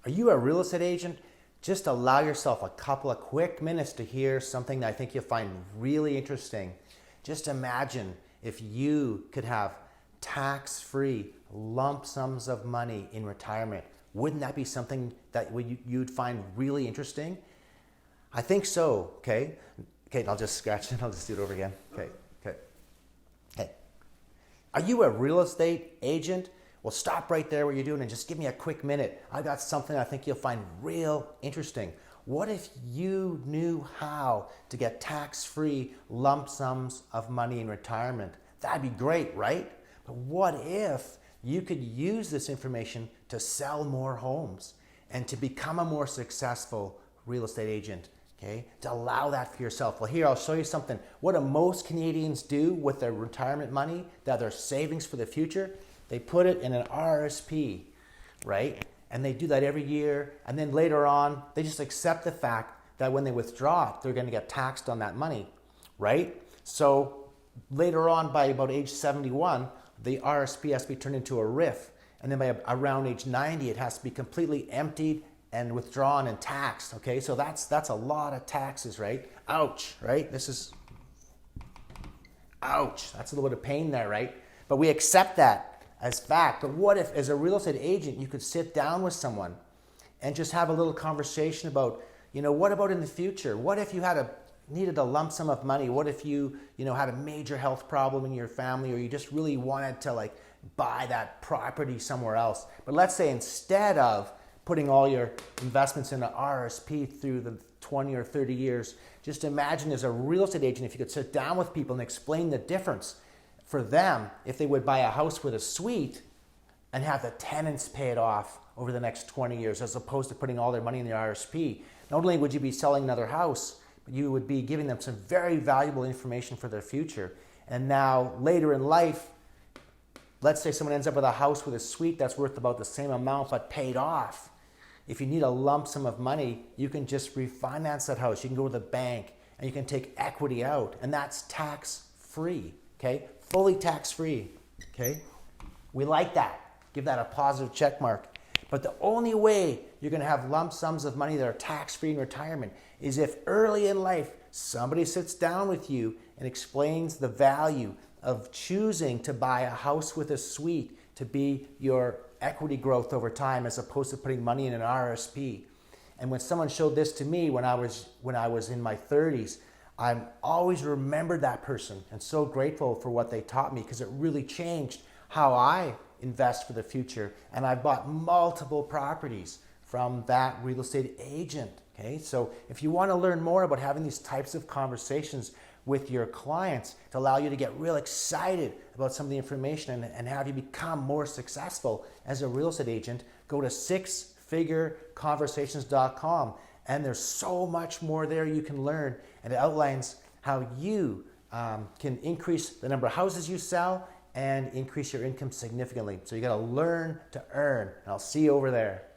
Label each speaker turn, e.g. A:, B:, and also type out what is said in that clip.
A: Are you a real estate agent? Just allow yourself a couple of quick minutes to hear something that I think you'll find really interesting. Just imagine if you could have tax-free lump sums of money in retirement. Wouldn't that be something that you'd find really interesting? I think so, okay? Okay, I'll just scratch it. I'll just do it over again. Okay. Are you a real estate agent? Well, stop right there what you're doing and just give me a quick minute. I've got something I think you'll find real interesting. What if you knew how to get tax-free lump sums of money in retirement? That'd be great, right? But what if you could use this information to sell more homes and to become a more successful real estate agent? Okay, to allow that for yourself. Well, here, I'll show you something. What do most Canadians do with their retirement money, that their savings for the future? They put it in an RRSP, right? And they do that every year. And then later on, they just accept the fact that when they withdraw it, they're going to get taxed on that money, right? So later on, by about age 71, the RRSP has to be turned into a RIF. And then by around age 90, it has to be completely emptied and withdrawn and taxed, okay? So that's a lot of taxes, right? Ouch, right? Ouch. That's a little bit of pain there, right? But we accept that as fact. But what if, as a real estate agent, you could sit down with someone and just have a little conversation about, what about in the future? What if you needed a lump sum of money? What if you had a major health problem in your family, or you just really wanted to buy that property somewhere else? But let's say instead of putting all your investments in an RRSP through the 20 or 30 years, just imagine as a real estate agent, if you could sit down with people and explain the difference for them if they would buy a house with a suite and have the tenants pay it off over the next 20 years, as opposed to putting all their money in the RRSP. Not only would you be selling another house, but you would be giving them some very valuable information for their future. And now later in life, let's say someone ends up with a house with a suite that's worth about the same amount but paid off. If you need a lump sum of money, you can just refinance that house. You can go to the bank and you can take equity out, and that's tax-free, okay? Fully tax-free, okay? We like that. Give that a positive check mark. But the only way you're gonna have lump sums of money that are tax-free in retirement is if early in life, somebody sits down with you and explains the value of choosing to buy a house with a suite to be your equity growth over time, as opposed to putting money in an RRSP. And when someone showed this to me when I was in my 30s, I always remembered that person and so grateful for what they taught me, because it really changed how I invest for the future. And I bought multiple properties from that real estate agent. Okay, so if you want to learn more about having these types of conversations with your clients to allow you to get real excited about some of the information and have you become more successful as a real estate agent, go to sixfigureconversations.com, and there's so much more there you can learn, and it outlines how you can increase the number of houses you sell and increase your income significantly. So you got to learn to earn, and I'll see you over there.